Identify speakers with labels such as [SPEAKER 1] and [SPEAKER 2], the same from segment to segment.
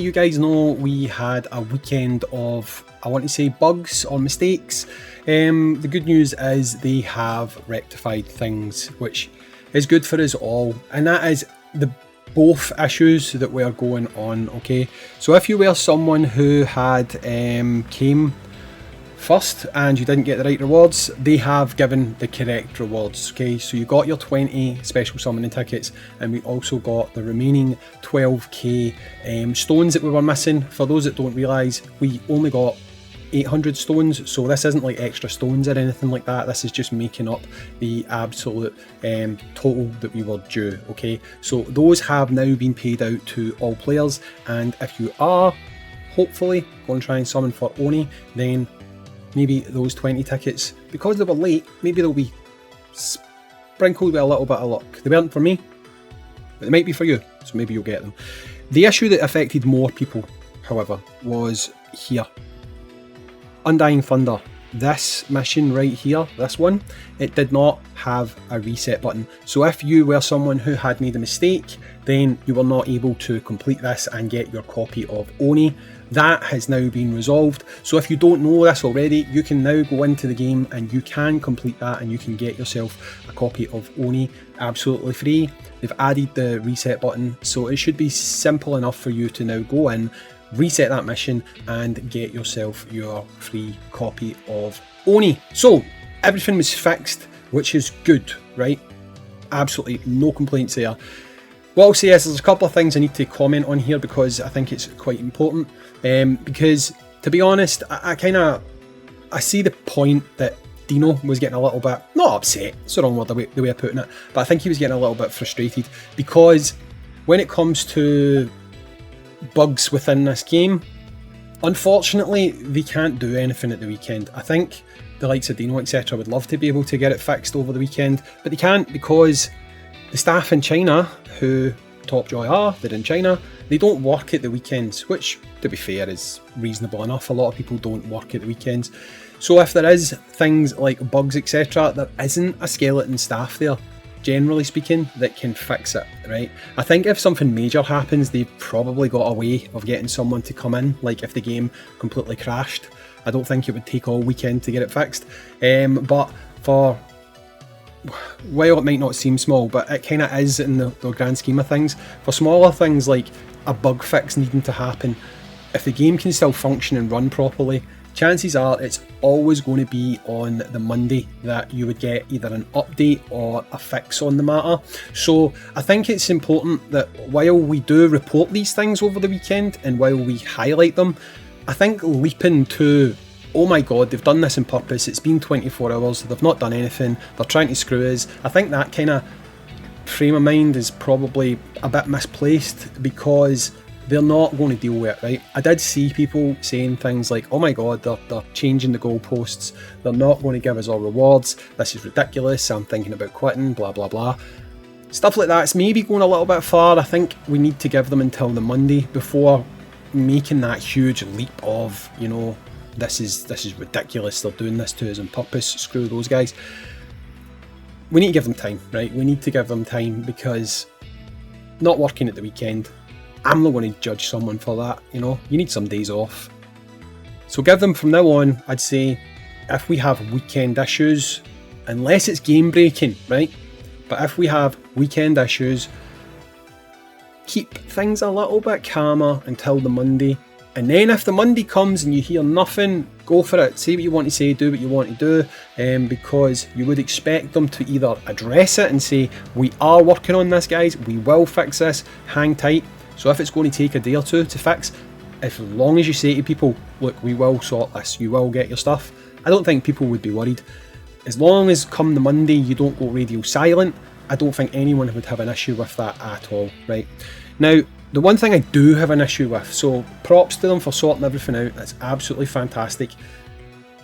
[SPEAKER 1] that you guys know we had a weekend of, I want to say, bugs or mistakes. The good news is they have rectified things, which is good for us all, and that is the both issues that we are going on. Okay, so if you were someone who had came first and you didn't get the right rewards, they have given the correct rewards. Okay, so you got your 20 special summoning tickets, and we also got the remaining 12k stones that we were missing. For those that don't realise, we only got 800 stones, so this isn't like extra stones or anything like that. This is just making up the absolute total that we were due. Okay, so those have now been paid out to all players, and if you are hopefully going to try and summon for Oni, then maybe those 20 tickets, because they were late, maybe they'll be sprinkled with a little bit of luck. They weren't for me, but they might be for you, so maybe you'll get them. The issue that affected more people, however, was here. Undying Thunder. This mission right here, this one, it did not have a reset button. So if you were someone who had made a mistake, then you were not able to complete this and get your copy of Oni. That has now been resolved. So if you don't know this already, you can now go into the game and you can complete that, and you can get yourself a copy of Oni absolutely free. They've added the reset button, so it should be simple enough for you to now go in, reset that mission and get yourself your free copy of Oni. So everything was fixed, which is good, right? Absolutely no complaints there. What I'll say is there's a couple of things I need to comment on here because I think it's quite important. Because to be honest, I see the point that Dino was getting a little bit, not upset, it's the wrong word, the way of putting it, but I think he was getting a little bit frustrated because when it comes to bugs within this game, unfortunately they can't do anything at the weekend. I think the likes of Dino etc would love to be able to get it fixed over the weekend, but they can't because the staff in China, who Top Joy are, they're in China, they don't work at the weekends, which to be fair is reasonable enough. A lot of people don't work at the weekends, so if there is things like bugs etc, there isn't a skeleton staff there, generally speaking, that can fix it, right? I think if something major happens, they've probably got a way of getting someone to come in, like if the game completely crashed. I don't think it would take all weekend to get it fixed, but for, while it might not seem small, but it kind of is in the grand scheme of things, for smaller things like a bug fix needing to happen, if the game can still function and run properly, chances are it's always going to be on the Monday that you would get either an update or a fix on the matter. So I think it's important that while we do report these things over the weekend and while we highlight them, I think leaping to, oh my god, they've done this on purpose, it's been 24 hours, they've not done anything, they're trying to screw us, I think that kind of frame of mind is probably a bit misplaced because they're not going to deal with it, right? I did see people saying things like, oh my god, they're changing the goalposts, they're not going to give us all rewards, this is ridiculous, I'm thinking about quitting, blah blah blah. Stuff like that's maybe going a little bit far. I think we need to give them until the Monday before making that huge leap of, you know, this is ridiculous, they're doing this to us on purpose, screw those guys. We need to give them time, right? We need to give them time because not working at the weekend, I'm not going to judge someone for that, you know, you need some days off. So give them from now on, I'd say, if we have weekend issues, unless it's game breaking, right? But if we have weekend issues, keep things a little bit calmer until the Monday. And then if the Monday comes and you hear nothing, go for it. Say what you want to say, do what you want to do, because you would expect them to either address it and say, we are working on this guys, we will fix this, hang tight. So if it's going to take a day or two to fix, as long as you say to people, look, we will sort this, you will get your stuff, I don't think people would be worried. As long as come the Monday you don't go radio silent, I don't think anyone would have an issue with that at all, right? Now, the one thing I do have an issue with, so props to them for sorting everything out, that's absolutely fantastic.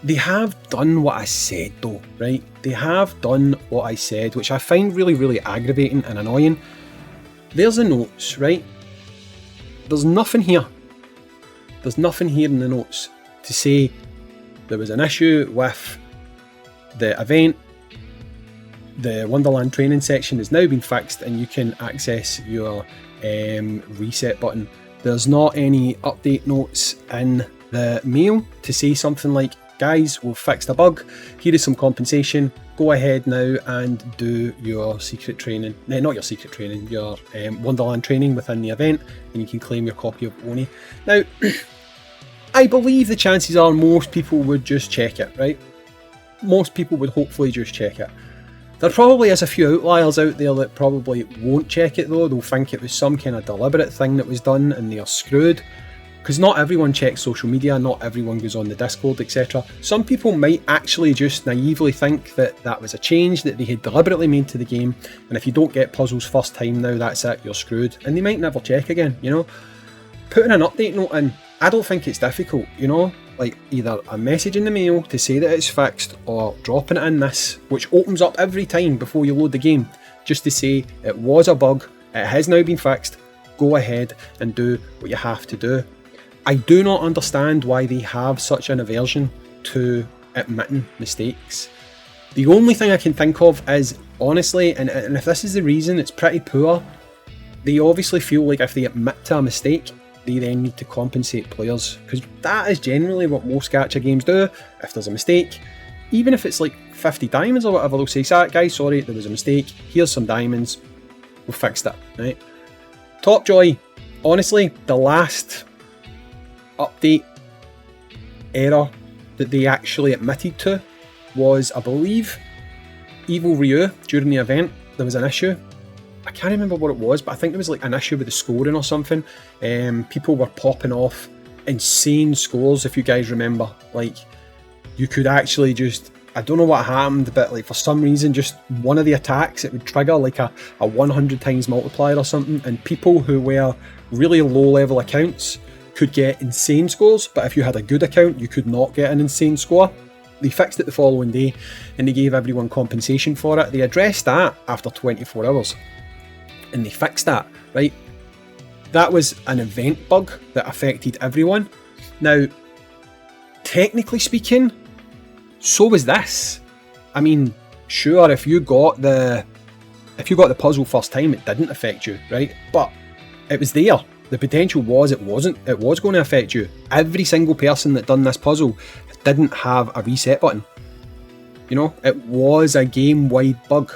[SPEAKER 1] They have done what I said though, right? They have done what I said, which I find really, really aggravating and annoying. There's the notes, right? There's nothing here. There's nothing here in the notes to say there was an issue with the event. The Wonderland training section has now been fixed and you can access your reset button. There's not any update notes in the mail to say something like, guys, we've fixed a bug, here is some compensation, go ahead now and do your secret training, not your secret training, your Wonderland training within the event, and you can claim your copy of Oni. Now, I believe the chances are most people would just check it, right? Most people would hopefully just check it. There probably is a few outliers out there that probably won't check it though. They'll think it was some kind of deliberate thing that was done and they are screwed. Because not everyone checks social media, not everyone goes on the Discord, etc. Some people might actually just naively think that that was a change that they had deliberately made to the game, and if you don't get puzzles first time now, that's it, you're screwed. And they might never check again, you know? Putting an update note in, I don't think it's difficult, you know? Like either a message in the mail to say that it's fixed, or dropping it in this, which opens up every time before you load the game, just to say it was a bug, it has now been fixed, go ahead and do what you have to do. I do not understand why they have such an aversion to admitting mistakes. The only thing I can think of is, honestly, and if this is the reason, it's pretty poor. They obviously feel like if they admit to a mistake, they then need to compensate players, because that is generally what most gacha games do. If there's a mistake, even if it's like 50 diamonds or whatever, they'll say, guys, sorry, there was a mistake, here's some diamonds, we've fixed it, right? Topjoy, honestly, the last update error that they actually admitted to was, I believe, Evil Ryu. During the event there was an issue, I can't remember what it was, but I think there was like an issue with the scoring or something. People were popping off insane scores, if you guys remember. Like, you could actually just, I don't know what happened, but like for some reason just one of the attacks, it would trigger like a 100 times multiplier or something, and people who were really low level accounts could get insane scores, but if you had a good account, you could not get an insane score. They fixed it the following day, and they gave everyone compensation for it. They addressed that after 24 hours, and they fixed that, right? That was an event bug that affected everyone. Now, technically speaking, so was this. I mean, sure, if you got the puzzle first time, it didn't affect you, right? But it was there. The potential was it was going to affect you. Every single person that done this puzzle didn't have a reset button. You know, it was a game-wide bug.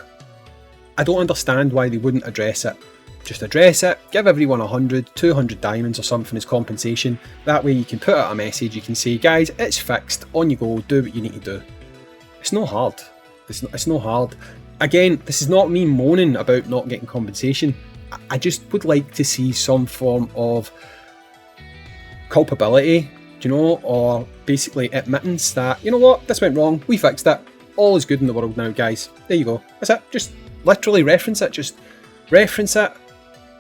[SPEAKER 1] I don't understand why they wouldn't address it. Just address it, give everyone 100, 200 diamonds or something as compensation. That way you can put out a message, you can say, guys, it's fixed, on you go, do what you need to do. It's not hard. It's not hard. Again, this is not me moaning about not getting compensation. I just would like to see some form of culpability, you know, or basically admittance that, you know what, this went wrong, we fixed it, all is good in the world now, guys. There you go. That's it. Just literally reference it. Just reference it.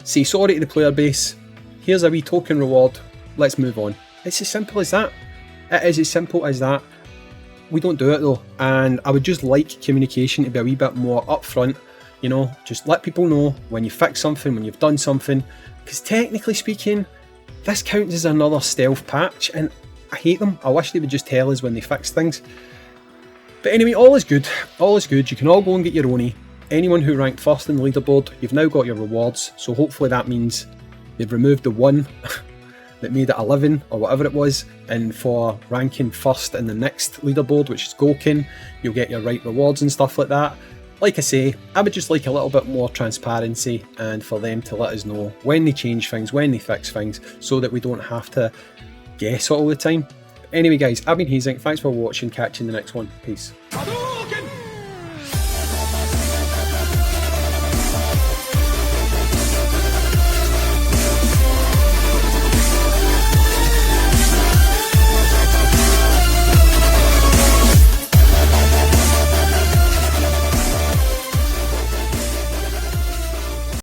[SPEAKER 1] Say sorry to the player base. Here's a wee token reward. Let's move on. It's as simple as that. It is as simple as that. We don't do it though, and I would just like communication to be a wee bit more upfront. You know, just let people know when you fix something, when you've done something, because technically speaking, this counts as another stealth patch, and I hate them. I wish they would just tell us when they fix things. But anyway, all is good. All is good. You can all go and get your Oni. Anyone who ranked first in the leaderboard, you've now got your rewards. So hopefully that means they've removed the one that made it 11 or whatever it was. And for ranking first in the next leaderboard, which is Gokin, you'll get your right rewards and stuff like that. Like I say, I would just like a little bit more transparency, and for them to let us know when they change things, when they fix things, so that we don't have to guess all the time. Anyway guys, I've been Hayzink, thanks for watching, catch you in the next one, peace.